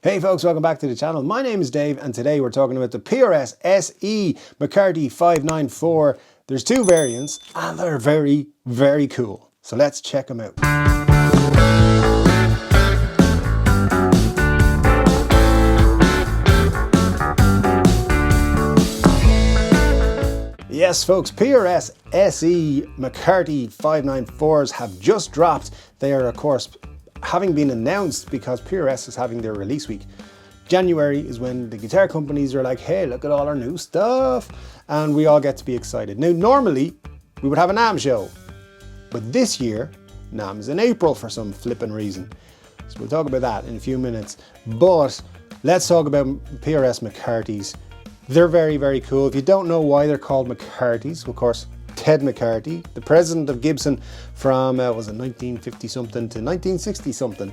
Hey folks, welcome back to the channel. My name is Dave and today we're talking about the PRS SE MCCARTY 594. There's two variants and they're very, very cool. So let's check them out. Yes folks, PRS SE MCCARTY 594s have just dropped. They are of course having been announced because PRS is having their release week. January is when the guitar companies are like, hey, look at all our new stuff, and we all get to be excited. Now, normally we would have a NAMM show, but this year NAMM is in April for some flippin' reason. So we'll talk about that in a few minutes. But let's talk about PRS MCCARTYs. They're very, very cool. If you don't know why they're called MCCARTYs, of course, Ted McCarthy, the president of Gibson from, was it 1950 something to 1960 something.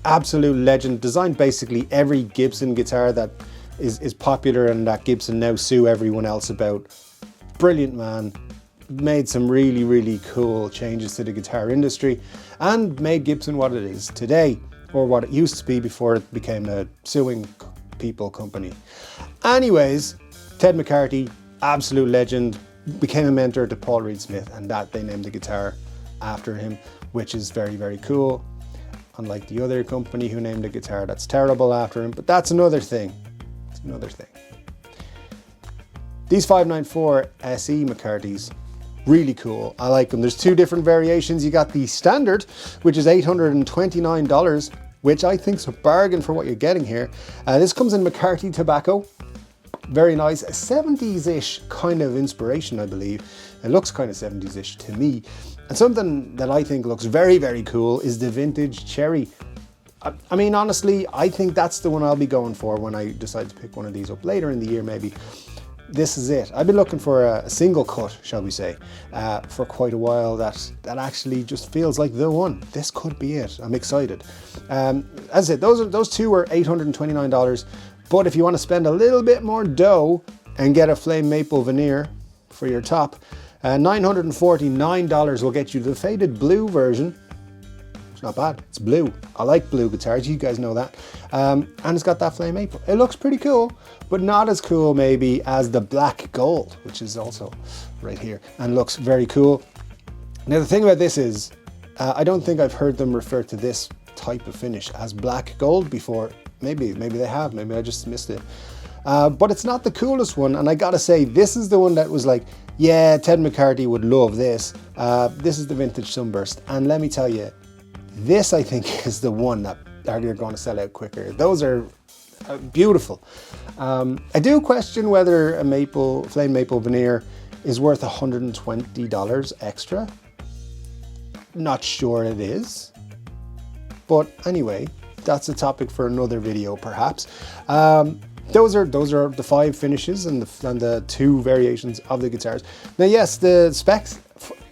Absolute legend, designed basically every Gibson guitar that is popular and that Gibson now sue everyone else about. Brilliant man, made some really, really cool changes to the guitar industry and made Gibson what it is today, or what it used to be before it became a suing people company. Anyways, Ted McCarthy, absolute legend, became a mentor to Paul Reed Smith, and that they named the guitar after him, which is very, very cool. Unlike the other company who named a guitar that's terrible after him, but that's another thing. It's another thing. These 594 SE MCCARTYs, really cool. I like them. There's two different variations. You got the standard, which is $829, which I think is a bargain for what you're getting here. This comes in McCarthy tobacco. Very nice, 70s-ish kind of inspiration, I believe. It looks kind of 70s-ish to me. And something that I think looks very, very cool is the vintage cherry. I mean, honestly, I think that's the one I'll be going for when I decide to pick one of these up later in the year, maybe. This is it. I've been looking for a single cut, shall we say, for quite a while that actually just feels like the one. This could be it. I'm excited. As I said, those two were $829. But if you want to spend a little bit more dough and get a flame maple veneer for your top, $949 will get you the faded blue version. It's not bad, it's blue. I like blue guitars, you guys know that. And it's got that flame maple. It looks pretty cool, but not as cool maybe as the black gold, which is also right here and looks very cool. Now the thing about this is, I don't think I've heard them refer to this type of finish as black gold before. Maybe they have, maybe I just missed it. But it's not the coolest one, and I gotta say, this is the one that was like, yeah, Ted McCarthy would love this. This is the vintage Sunburst, and let me tell you, this I think is the one that you're going to sell out quicker. Those are beautiful. I do question whether a flame maple veneer is worth $120 extra. Not sure it is, but anyway, that's a topic for another video, perhaps. Those are the 5 finishes and the 2 variations of the guitars. Now, yes, the specs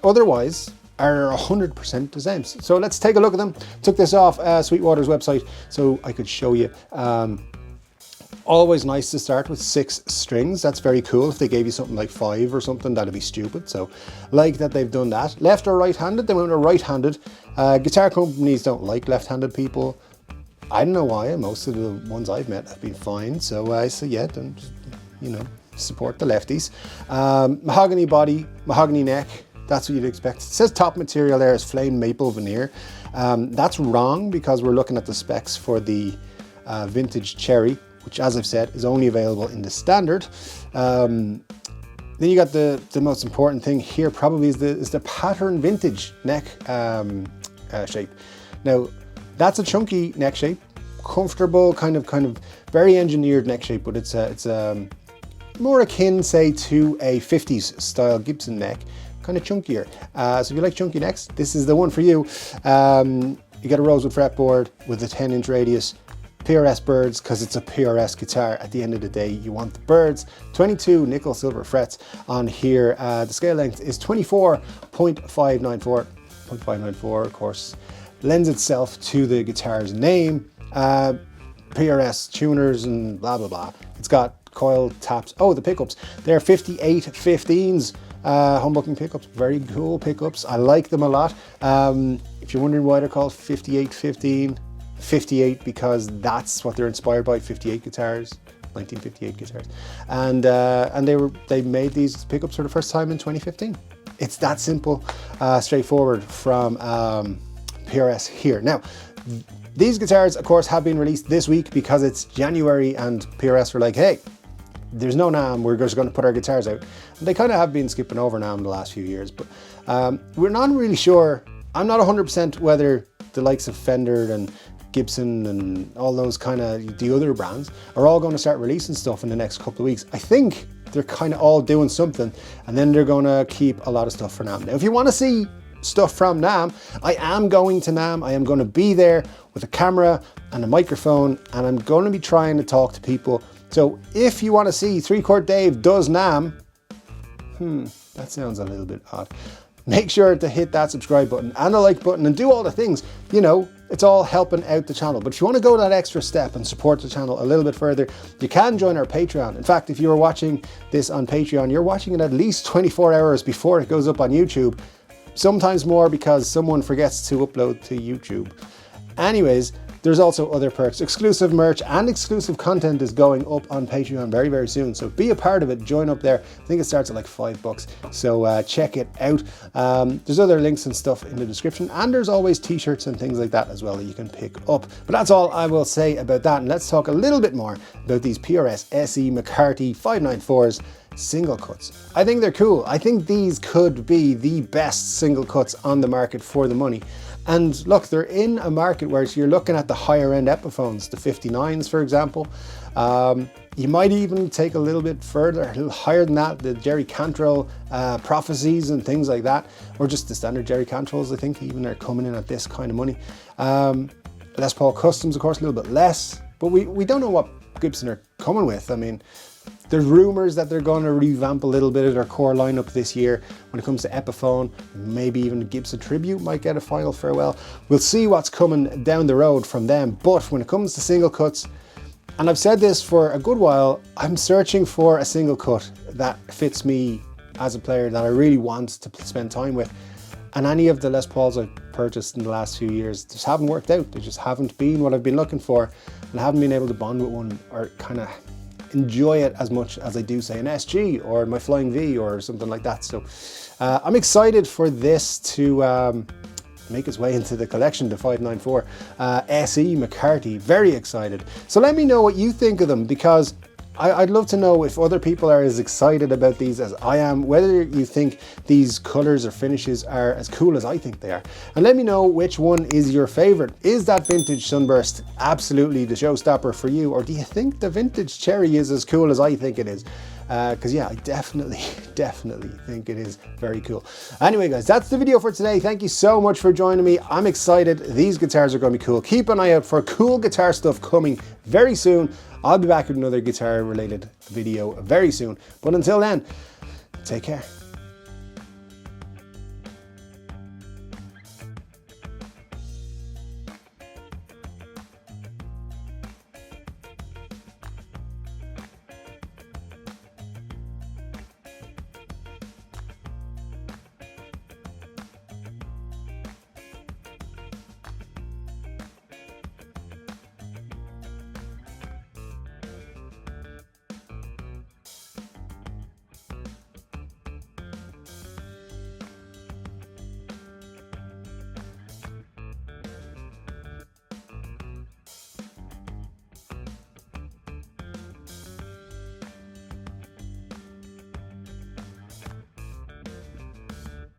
otherwise are 100% the same. So let's take a look at them. Took this off Sweetwater's website so I could show you. Always nice to start with 6 strings. That's very cool. If they gave you something like 5 or something, that'd be stupid. So like that they've done that. Left or right-handed? They went with right-handed. Guitar companies don't like left-handed people. I don't know why. Most of the ones I've met have been fine. So I say yeah, then, you know, support the lefties. Mahogany body, mahogany neck. That's what you'd expect. It says top material there is flame maple veneer. That's wrong because we're looking at the specs for the vintage cherry, which, as I've said, is only available in the standard. Then you got the most important thing here probably is the pattern vintage neck shape. Now, that's a chunky neck shape, comfortable, kind of very engineered neck shape, but it's more akin, say, to a 50s style Gibson neck, kind of chunkier. So if you like chunky necks, this is the one for you. You get a rosewood fretboard with a 10-inch radius, PRS birds, because it's a PRS guitar. At the end of the day, you want the birds. 22 nickel silver frets on here. The scale length is 24.594. 0.594, of course, lends itself to the guitar's name. PRS tuners and blah, blah, blah. It's got coil taps. Oh, the pickups. They're 5815s. Humbucking pickups. Very cool pickups. I like them a lot. If you're wondering why they're called 5815, 58 because that's what they're inspired by, 58 guitars. 1958 guitars, and they made these pickups for the first time in 2015. It's that simple, straightforward from PRS here. Now, these guitars, of course, have been released this week because it's January, and PRS were like, hey, there's no NAMM, we're just going to put our guitars out. And they kind of have been skipping over NAMM the last few years, but we're not really sure. I'm not 100% whether the likes of Fender and Gibson and all those kind of the other brands are all going to start releasing stuff in the next couple of weeks. I think they're kind of all doing something, and then they're going to keep a lot of stuff for NAMM. Now, if you want to see stuff from NAMM, I am going to NAMM. I am going to be there with a camera and a microphone, and I'm going to be trying to talk to people. So if you want to see 3-Chord Dave does NAMM, that sounds a little bit odd. Make sure to hit that subscribe button and the like button and do all the things. You know, it's all helping out the channel. But if you want to go that extra step and support the channel a little bit further, you can join our Patreon. In fact, if you are watching this on Patreon, you're watching it at least 24 hours before it goes up on YouTube. Sometimes more because someone forgets to upload to YouTube. Anyways, there's also other perks. Exclusive merch and exclusive content is going up on Patreon very, very soon. So be a part of it, join up there. I think it starts at like $5. So check it out. There's other links and stuff in the description, and there's always t-shirts and things like that as well that you can pick up. But that's all I will say about that. And let's talk a little bit more about these PRS SE MCCARTY 594s single cuts. I think they're cool. I think these could be the best single cuts on the market for the money. And look, they're in a market where you're looking at the higher end Epiphones, the 59s, for example. You might even take a little bit further, a little higher than that, the Jerry Cantrell Prophecies and things like that, or just the standard Jerry Cantrells, I think, even are coming in at this kind of money. Les Paul Customs, of course, a little bit less, but we don't know what Gibson are coming with. I mean, there's rumors that they're going to revamp a little bit of their core lineup this year when it comes to Epiphone. Maybe even the Gibson Tribute might get a final farewell. We'll see what's coming down the road from them. But when it comes to single cuts, and I've said this for a good while, I'm searching for a single cut that fits me as a player, that I really want to spend time with. And any of the Les Pauls I've purchased in the last few years just haven't worked out. They just haven't been what I've been looking for, and I haven't been able to bond with one or kind of enjoy it as much as I do, say, an SG or my Flying V or something like that. So I'm excited for this to make its way into the collection, the 594 SE MCCARTY. Very excited. So let me know what you think of them, because I'd love to know if other people are as excited about these as I am, whether you think these colors or finishes are as cool as I think they are. And let me know which one is your favorite. Is that vintage Sunburst absolutely the showstopper for you? Or do you think the vintage Cherry is as cool as I think it is? Because yeah, I definitely think it is very cool. Anyway guys, that's the video for today. Thank you so much for joining me. I'm excited. These guitars are going to be cool. Keep an eye out for cool guitar stuff coming very soon. I'll be back with another guitar related video very soon. But until then, take care.